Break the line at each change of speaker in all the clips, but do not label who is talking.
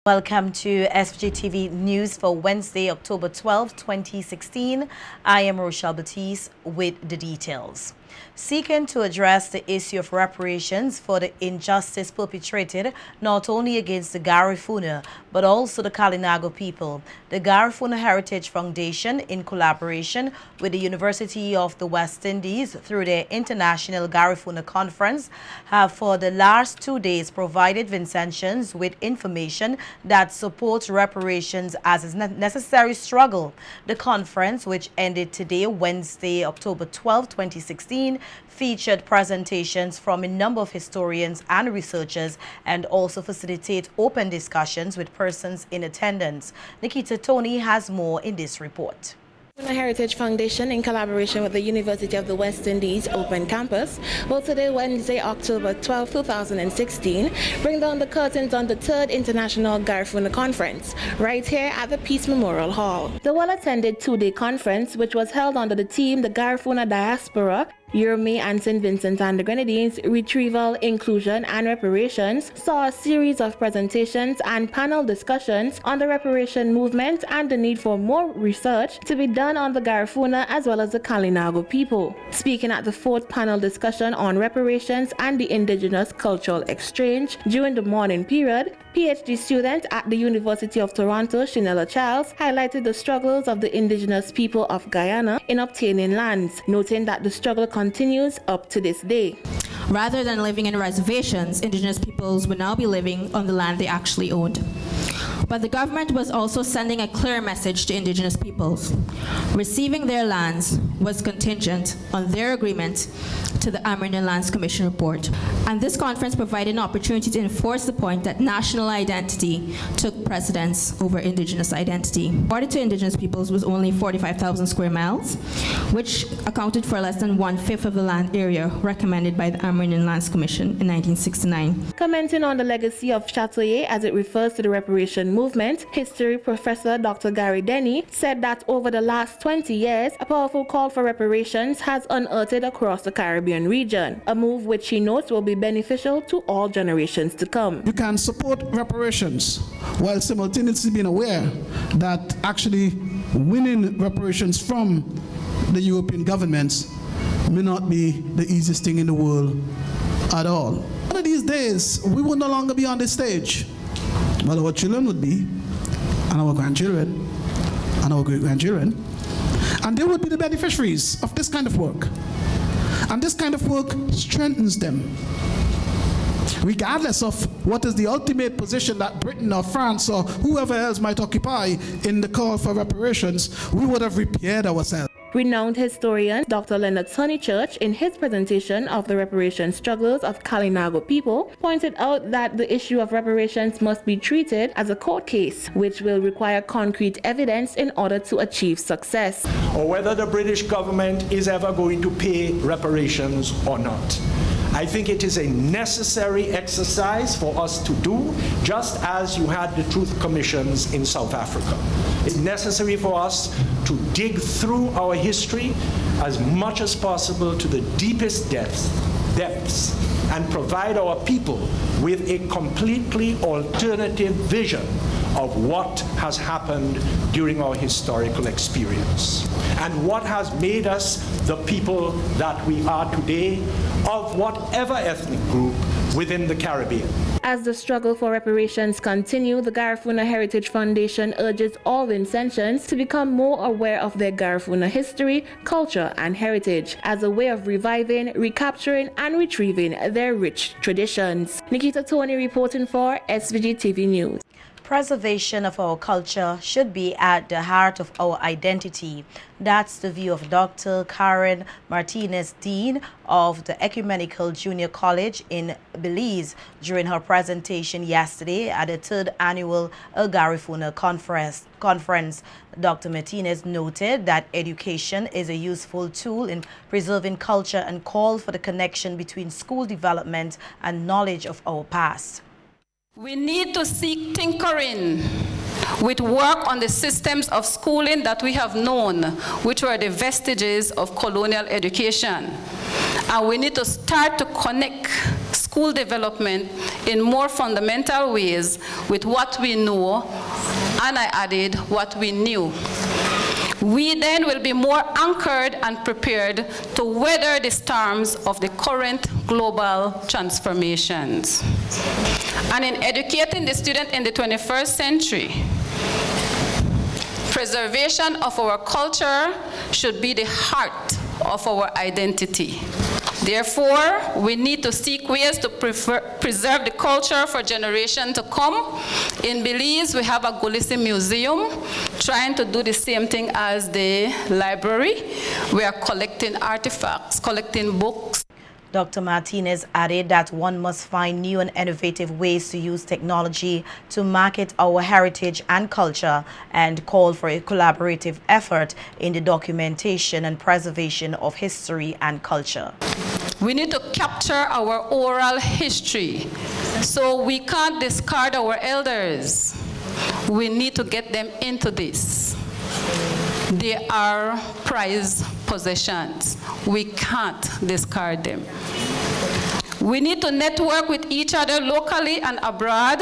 Welcome to SVG-TV News for Wednesday, October 12, 2016. I am Rochelle Batiste with the details. Seeking to address the issue of reparations for the injustice perpetrated not only against the Garifuna but also the Kalinago people, the Garifuna Heritage Foundation, in collaboration with the University of the West Indies through their International Garifuna Conference, have for the last 2 days provided Vincentians with information that supports reparations as a necessary struggle. The conference, which ended today, Wednesday, October 12, 2016, featured presentations from a number of historians and researchers and also facilitate open discussions with persons in attendance. Nikita Tony has more in this report.
The Heritage Foundation, in collaboration with the University of the West Indies Open Campus, will today, Wednesday, October 12, 2016, bring down the curtains on the 3rd International Garifuna Conference, right here at the Peace Memorial Hall. The well-attended 2-day conference, which was held under the theme The Garifuna Diaspora, Yorme and St. Vincent and the Grenadines, Retrieval, Inclusion and Reparations, saw a series of presentations and panel discussions on the reparation movement and the need for more research to be done on the Garifuna as well as the Kalinago people. Speaking at the 4th panel discussion on reparations and the indigenous cultural exchange during the morning period, PhD student at the University of Toronto, Shanella Charles, highlighted the struggles of the indigenous people of Guyana in obtaining lands, noting that the struggle continues up to this day.
Rather than living in reservations, indigenous peoples would now be living on the land they actually owned. But the government was also sending a clear message to indigenous peoples. Receiving their lands was contingent on their agreement to the Amerindian Lands Commission report. And this conference provided an opportunity to enforce the point that national identity took precedence over indigenous identity. According to indigenous peoples was only 45,000 square miles, which accounted for less than 1/5 of the land area recommended by the Amerindian Lands Commission in 1969.
Commenting on the legacy of Chatoyer as it refers to the reparation movement, history professor Dr. Gary Denny said that over the last 20 years, a powerful call for reparations has unearthed across the Caribbean region, a move which he notes will be beneficial to all generations to come.
You can support reparations while simultaneously being aware that actually winning reparations from the European governments may not be the easiest thing in the world at all. One of these days, we will no longer be on this stage. But our children would be, and our grandchildren, and our great-grandchildren, and they would be the beneficiaries of this kind of work. And this kind of work strengthens them. Regardless of what is the ultimate position that Britain or France or whoever else might occupy in the call for reparations, we would have repaired ourselves.
Renowned historian Dr. Leonard Honeychurch, in his presentation of the reparation struggles of Kalinago people, pointed out that the issue of reparations must be treated as a court case, which will require concrete evidence in order to achieve success.
Or whether the British government is ever going to pay reparations or not. I think it is a necessary exercise for us to do, just as you had the truth commissions in South Africa. It's necessary for us to dig through our history as much as possible to the deepest depths and provide our people with a completely alternative vision of what has happened during our historical experience and what has made us the people that we are today, of whatever ethnic group within the Caribbean.
As the struggle for reparations continue, the Garifuna Heritage Foundation urges all Vincentians to become more aware of their Garifuna history, culture, and heritage as a way of reviving, recapturing, and retrieving their rich traditions. Nikita Tony reporting for SVG-TV News.
Preservation of our culture should be at the heart of our identity. That's the view of Dr. Karen Martinez, Dean of the Ecumenical Junior College in Belize, during her presentation yesterday at the 3rd Annual Garifuna Conference. Dr. Martinez noted that education is a useful tool in preserving culture and called for the connection between school development and knowledge of our past.
We need to seek tinkering with work on the systems of schooling that we have known, which were the vestiges of colonial education. And we need to start to connect school development in more fundamental ways with what we know, and I added what we knew. We then will be more anchored and prepared to weather the storms of the current global transformations. And in educating the student in the 21st century, preservation of our culture should be the heart of our identity. Therefore, we need to seek ways to preserve the culture for generations to come. In Belize, we have a Gulisi Museum trying to do the same thing as the library. We are collecting artifacts, collecting books.
Dr. Martinez added that one must find new and innovative ways to use technology to market our heritage and culture, and called for a collaborative effort in the documentation and preservation of history and culture.
We need to capture our oral history, so we can't discard our elders. We need to get them into this. They are prized possessions. We can't discard them. We need to network with each other locally and abroad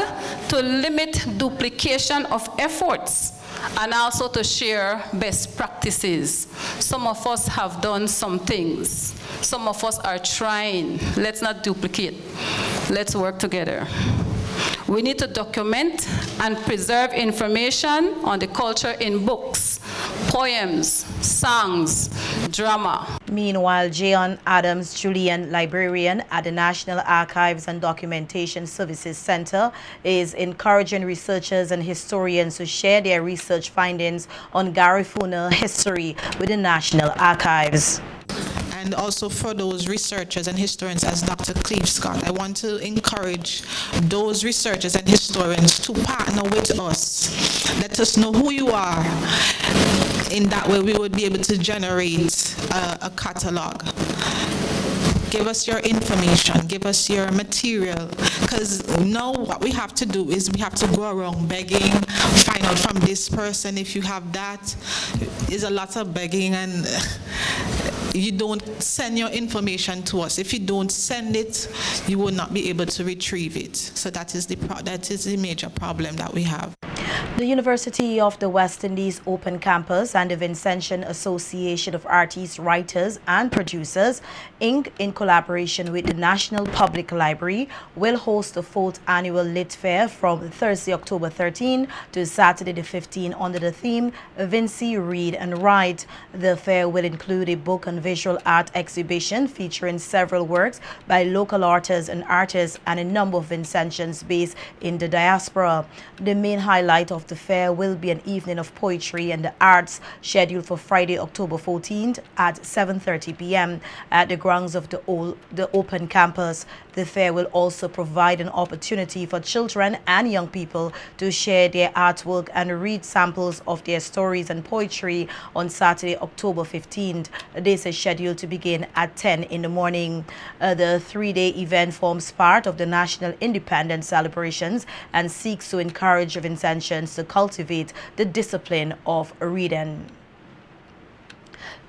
to limit duplication of efforts, and also to share best practices. Some of us have done some things. Some of us are trying. Let's not duplicate. Let's work together. We need to document and preserve information on the culture in books, poems, songs, drama.
Meanwhile, Jayon Adams, Julian, librarian at the National Archives and Documentation Services Center, is encouraging researchers and historians to share their research findings on Garifuna history with the National Archives.
And also for those researchers and historians, as Dr. Cleve Scott, I want to encourage those researchers and historians to partner with us. Let us know who you are. In that way, we would be able to generate a catalog. Give us your information, give us your material, because now what we have to do is we have to go around begging, find out from this person if you have that. Is a lot of begging, and you don't send your information to us. If you don't send it, you will not be able to retrieve it. So that is the major problem that we have.
The University of the West Indies Open Campus and the Vincentian Association of Artists, Writers and Producers, Inc., in collaboration with the National Public Library, will host the 4th Annual Lit Fair from Thursday, October 13 to Saturday the 15th under the theme Vinci, Read and Write. The fair will include a book and visual art exhibition featuring several works by local artists and a number of Vincentians based in the diaspora. The main highlight of the fair will be an evening of poetry and the arts scheduled for Friday, October 14th at 7:30 p.m. at the grounds of the Open Campus. The fair will also provide an opportunity for children and young people to share their artwork and read samples of their stories and poetry on Saturday, October 15th. This is scheduled to begin at 10 in the morning. The 3-day event forms part of the National Independence Celebrations and seeks to encourage Vincentians to cultivate the discipline of reading.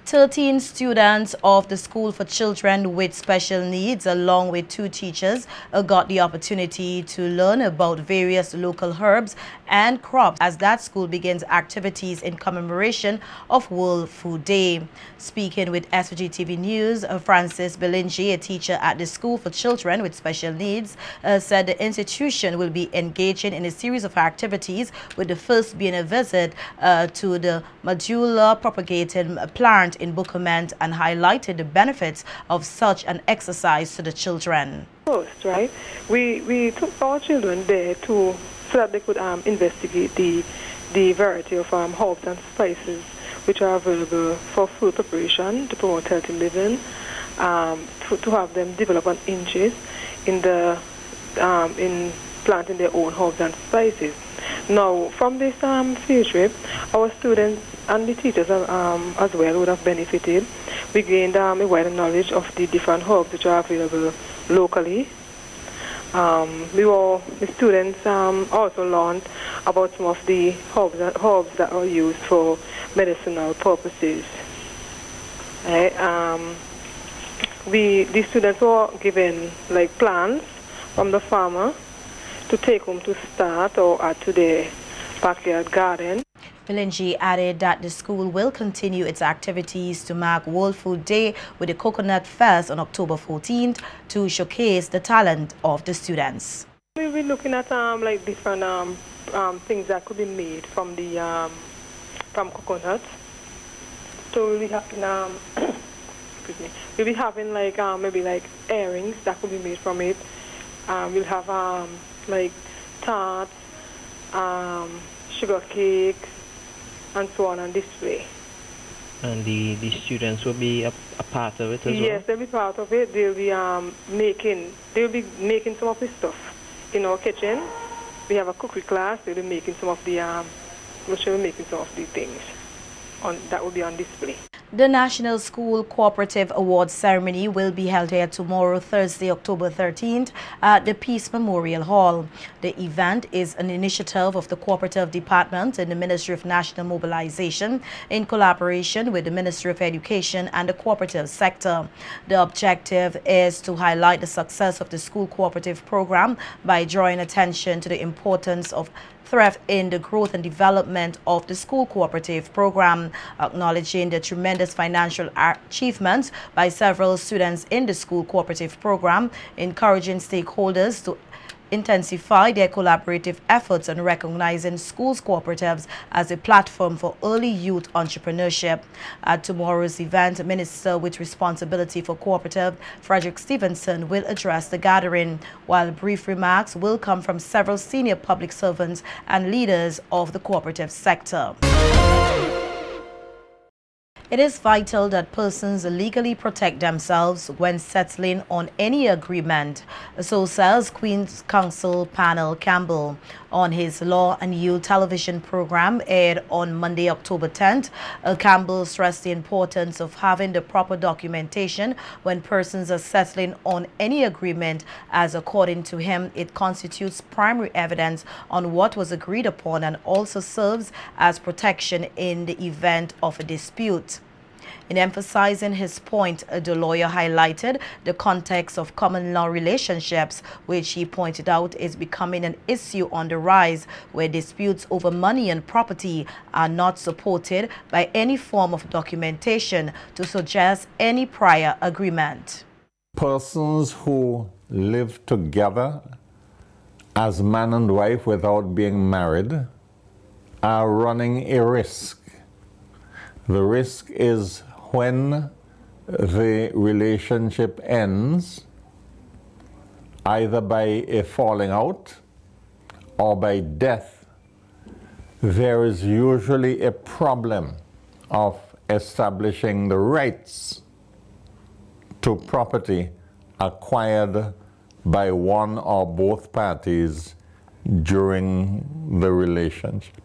13 students of the School for Children with Special Needs, along with 2 teachers, got the opportunity to learn about various local herbs and crops as that school begins activities in commemoration of World Food Day. Speaking with SVG-TV News, Francis Belingi, a teacher at the School for Children with Special Needs, said the institution will be engaging in a series of activities, with the first being a visit to the medulla propagating plant in Bukoment, and highlighted the benefits of such an exercise to the children.
First, right, we took our children there so that they could investigate the variety of herbs and spices which are available for food preparation, to promote healthy living, to have them develop an interest in in planting their own herbs and spices. Now, from this field trip, our students and the teachers as well would have benefited. We gained a wider knowledge of the different herbs which are available locally. The students also learned about some of the herbs that are used for medicinal purposes. Right? The students were given like plants from the farmer to take home to start or add to their backyard garden.
Milinji added that the school will continue its activities to mark World Food Day with the Coconut Fest on October 14th to showcase the talent of the students.
We'll be looking at like different things that could be made from the from coconut. So we'll be having excuse me. We'll be having like maybe like earrings that could be made from it. We'll have like tarts, sugar cakes, and so on display.
And the students will be a part of it as well?
Yes, they'll be part of it. They'll be making some of the stuff in our kitchen. We have a cookery class. They'll be making some of the making some of the things that will be on display.
The National School Cooperative Awards ceremony will be held here tomorrow, Thursday, October 13th at the Peace Memorial Hall. The event is an initiative of the Cooperative Department and the Ministry of National Mobilization in collaboration with the Ministry of Education and the cooperative sector. The objective is to highlight the success of the school cooperative program by drawing attention to the importance of thrift in the growth and development of the school cooperative program, acknowledging the tremendous financial achievements by several students in the school cooperative program, encouraging stakeholders to intensify their collaborative efforts and recognizing schools cooperatives as a platform for early youth entrepreneurship. At tomorrow's event, Minister with responsibility for cooperative, Frederick Stevenson, will address the gathering, while brief remarks will come from several senior public servants and leaders of the cooperative sector. It is vital that persons legally protect themselves when settling on any agreement, so says Queen's Counsel Panel Campbell. On his Law and You television program aired on Monday, October 10th, Campbell stressed the importance of having the proper documentation when persons are settling on any agreement, as according to him, it constitutes primary evidence on what was agreed upon and also serves as protection in the event of a dispute. In emphasizing his point, the lawyer highlighted the context of common law relationships, which he pointed out is becoming an issue on the rise, where disputes over money and property are not supported by any form of documentation to suggest any prior agreement.
Persons who live together as man and wife without being married are running a risk. The risk is when the relationship ends, either by a falling out or by death, there is usually a problem of establishing the rights to property acquired by one or both parties during the relationship.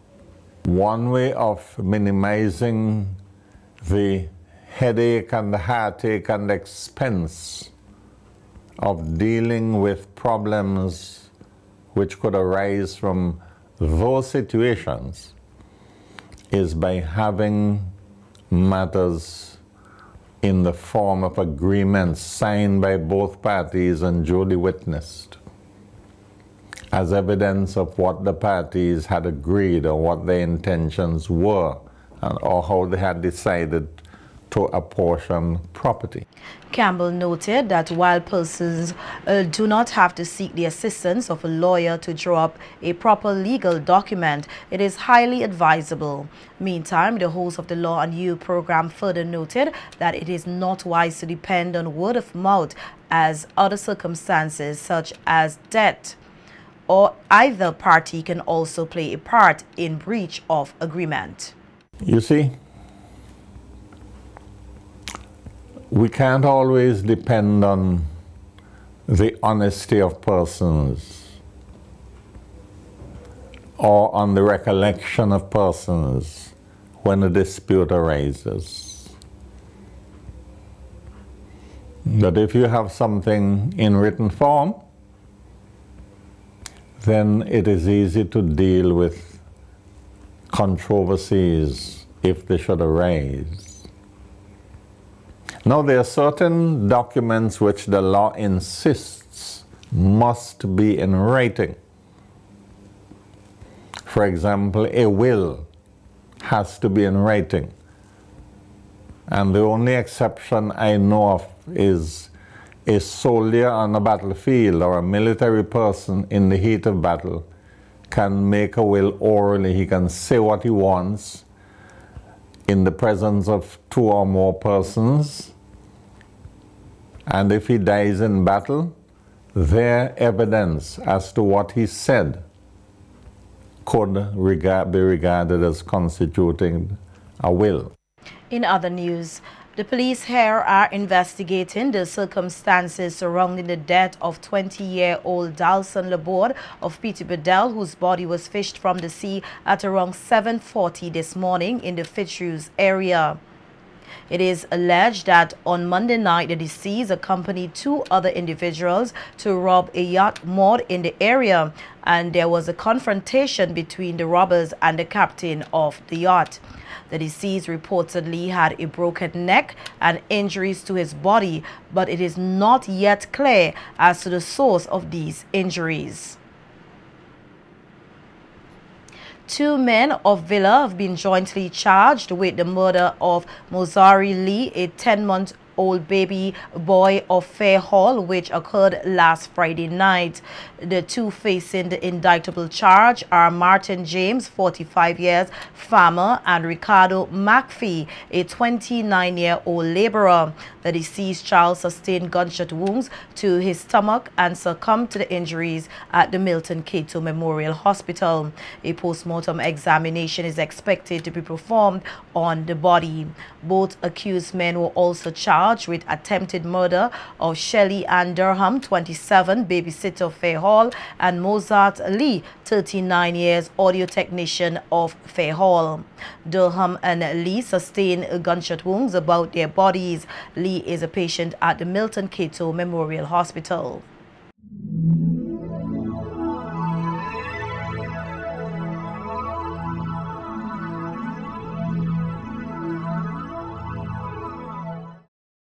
One way of minimizing the headache and the heartache and expense of dealing with problems which could arise from those situations is by having matters in the form of agreements signed by both parties and duly witnessed as evidence of what the parties had agreed or what their intentions were or how they had decided to apportion property.
Campbell noted that while persons do not have to seek the assistance of a lawyer to draw up a proper legal document, it is highly advisable. Meantime, the host of the Law and You program further noted that it is not wise to depend on word of mouth, as other circumstances such as death or either party can also play a part in breach of agreement.
You see, we can't always depend on the honesty of persons or on the recollection of persons when a dispute arises. But if you have something in written form, then it is easy to deal with controversies if they should arise. Now, there are certain documents which the law insists must be in writing. For example, a will has to be in writing. And the only exception I know of is a soldier on a battlefield or a military person in the heat of battle can make a will orally. He can say what he wants in the presence of 2 or more persons. And if he dies in battle, their evidence as to what he said could be regarded as constituting a will.
In other news, the police here are investigating the circumstances surrounding the death of 20-year-old Dalson Laborde of Peterborough, whose body was fished from the sea at around 7:40 this morning in the Fitzroy area. It is alleged that on Monday night, the deceased accompanied 2 other individuals to rob a yacht moored in the area, and there was a confrontation between the robbers and the captain of the yacht. The deceased reportedly had a broken neck and injuries to his body, but it is not yet clear as to the source of these injuries. 2 men of Villa have been jointly charged with the murder of Mozari Lee, a 10-month-old baby boy of Fair Hall, which occurred last Friday night. The 2 facing the indictable charge are Martin James, 45 years, farmer, and Ricardo McPhee, a 29-year-old laborer. The deceased child sustained gunshot wounds to his stomach and succumbed to the injuries at the Milton Cato Memorial Hospital. A post-mortem examination is expected to be performed on the body. Both accused men were also charged with attempted murder of Shelley Ann Durham, 27, babysitter of Fair Hall, and Mozart Lee, 39 years, audio technician of Fair Hall. Durham and Lee sustained gunshot wounds about their bodies. Lee is a patient at the Milton Cato Memorial Hospital.